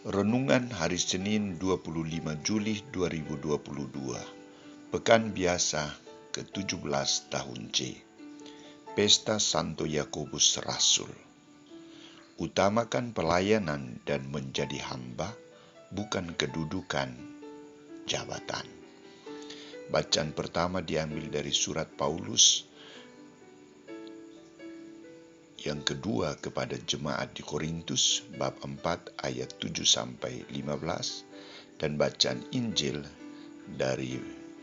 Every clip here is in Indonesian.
Renungan hari Senin 25 Juli 2022, Pekan Biasa ke-17 tahun C. Pesta Santo Yakobus Rasul. Utamakan pelayanan dan menjadi hamba, bukan kedudukan jabatan. Bacaan pertama diambil dari surat Paulus yang kedua kepada jemaat di Korintus, bab 4 ayat 7-15, dan bacaan Injil dari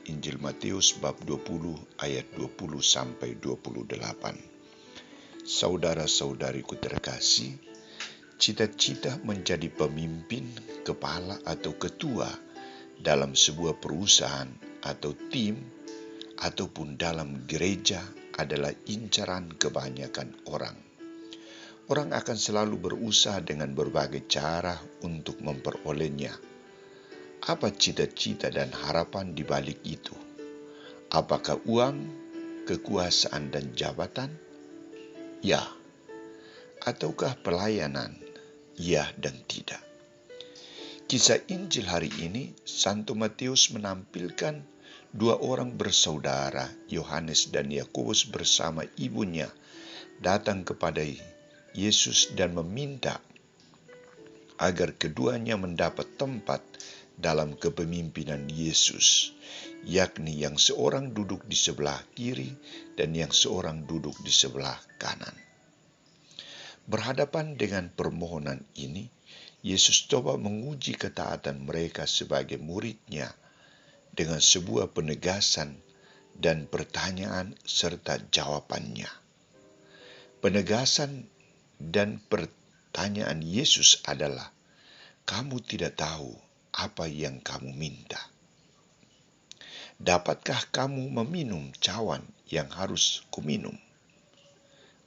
Injil Matius bab 20 ayat 20-28. Saudara-saudariku terkasih, cita-cita menjadi pemimpin, kepala atau ketua dalam sebuah perusahaan atau tim ataupun dalam gereja adalah incaran kebanyakan orang. Orang akan selalu berusaha dengan berbagai cara untuk memperolehnya. Apa cita-cita dan harapan di balik itu? Apakah uang, kekuasaan dan jabatan? Ya. Ataukah pelayanan? Ya dan tidak. Kisah Injil hari ini, Santo Matius menampilkan dua orang bersaudara, Yohanes dan Yakobus bersama ibunya, datang kepada Yesus dan meminta agar keduanya mendapat tempat dalam kepemimpinan Yesus, yakni yang seorang duduk di sebelah kiri dan yang seorang duduk di sebelah kanan. Berhadapan dengan permohonan ini, Yesus coba menguji ketaatan mereka sebagai murid-Nya dengan sebuah penegasan dan pertanyaan serta jawabannya. Penegasan dan pertanyaan Yesus adalah, kamu tidak tahu apa yang kamu minta. Dapatkah kamu meminum cawan yang harus kuminum?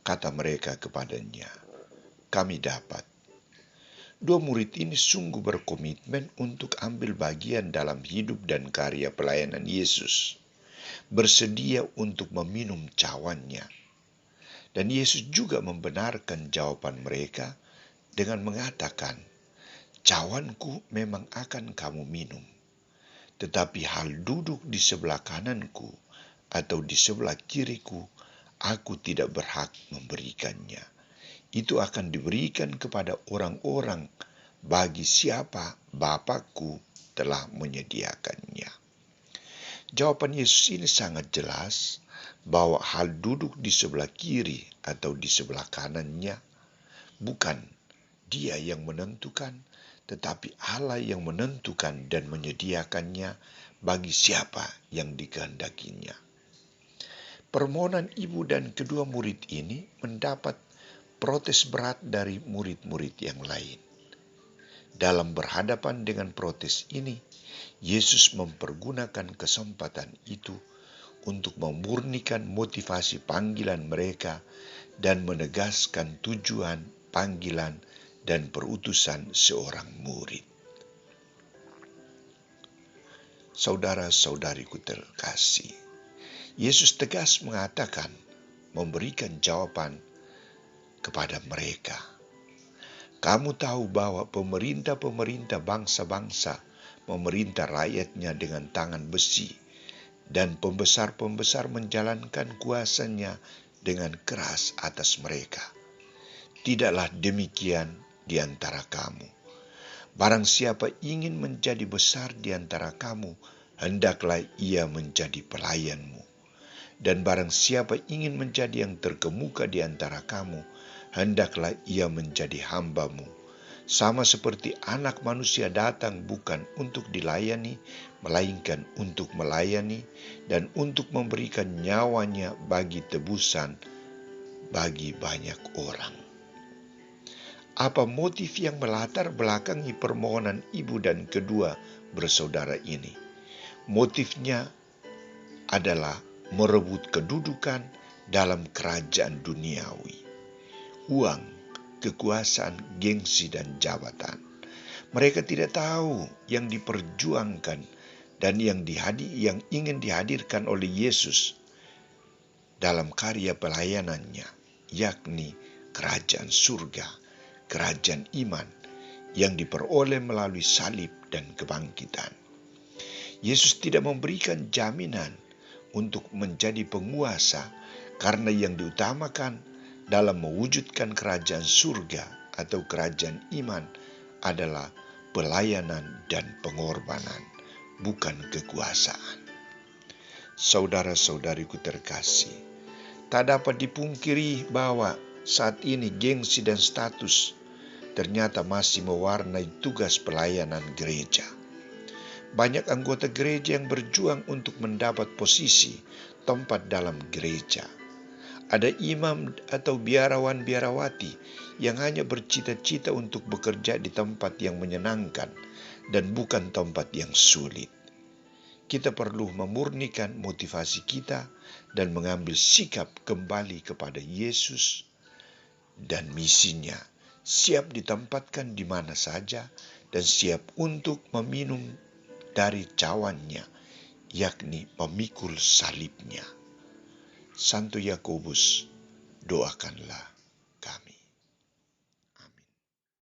Kata mereka kepadanya, kami dapat. Dua murid ini sungguh berkomitmen untuk ambil bagian dalam hidup dan karya pelayanan Yesus, bersedia untuk meminum cawannya. Dan Yesus juga membenarkan jawaban mereka dengan mengatakan, cawanku memang akan kamu minum, tetapi hal duduk di sebelah kananku atau di sebelah kiriku, aku tidak berhak memberikannya. Itu akan diberikan kepada orang-orang bagi siapa Bapakku telah menyediakannya. Jawaban Yesus ini sangat jelas bahwa hal duduk di sebelah kiri atau di sebelah kanannya bukan Dia yang menentukan, tetapi Allah yang menentukan dan menyediakannya bagi siapa yang dikehendakinya. Permohonan ibu dan kedua murid ini mendapat protes berat dari murid-murid yang lain. Dalam berhadapan dengan protes ini, Yesus mempergunakan kesempatan itu untuk memurnikan motivasi panggilan mereka dan menegaskan tujuan, panggilan, dan perutusan seorang murid. Saudara-saudariku terkasih, Yesus tegas mengatakan, memberikan jawaban kepada mereka. Kamu tahu bahwa pemerintah-pemerintah bangsa-bangsa memerintah rakyatnya dengan tangan besi, dan pembesar-pembesar menjalankan kuasanya dengan keras atas mereka. Tidaklah demikian di antara kamu. Barang siapa ingin menjadi besar di antara kamu, hendaklah ia menjadi pelayanmu. Dan barang siapa ingin menjadi yang terkemuka di antara kamu, hendaklah ia menjadi hambamu. Sama seperti Anak Manusia datang bukan untuk dilayani, melainkan untuk melayani dan untuk memberikan nyawanya bagi tebusan bagi banyak orang. Apa motif yang melatar belakangi permohonan ibu dan kedua bersaudara ini? Motifnya adalah merebut kedudukan dalam kerajaan duniawi, uang, kekuasaan, gengsi, dan jabatan. Mereka tidak tahu yang diperjuangkan dan yang ingin dihadirkan oleh Yesus dalam karya pelayanannya, yakni kerajaan surga, kerajaan iman yang diperoleh melalui salib dan kebangkitan. Yesus tidak memberikan jaminan untuk menjadi penguasa, karena yang diutamakan dalam mewujudkan kerajaan surga atau kerajaan iman adalah pelayanan dan pengorbanan, bukan kekuasaan. Saudara-saudariku terkasih, tak dapat dipungkiri bahwa saat ini gengsi dan status ternyata masih mewarnai tugas pelayanan gereja. Banyak anggota gereja yang berjuang untuk mendapat posisi tempat dalam gereja. Ada imam atau biarawan-biarawati yang hanya bercita-cita untuk bekerja di tempat yang menyenangkan dan bukan tempat yang sulit. Kita perlu memurnikan motivasi kita dan mengambil sikap kembali kepada Yesus dan misinya, siap ditempatkan di mana saja dan siap untuk meminum dari cawannya, yakni memikul salibnya. Santo Yakobus, doakanlah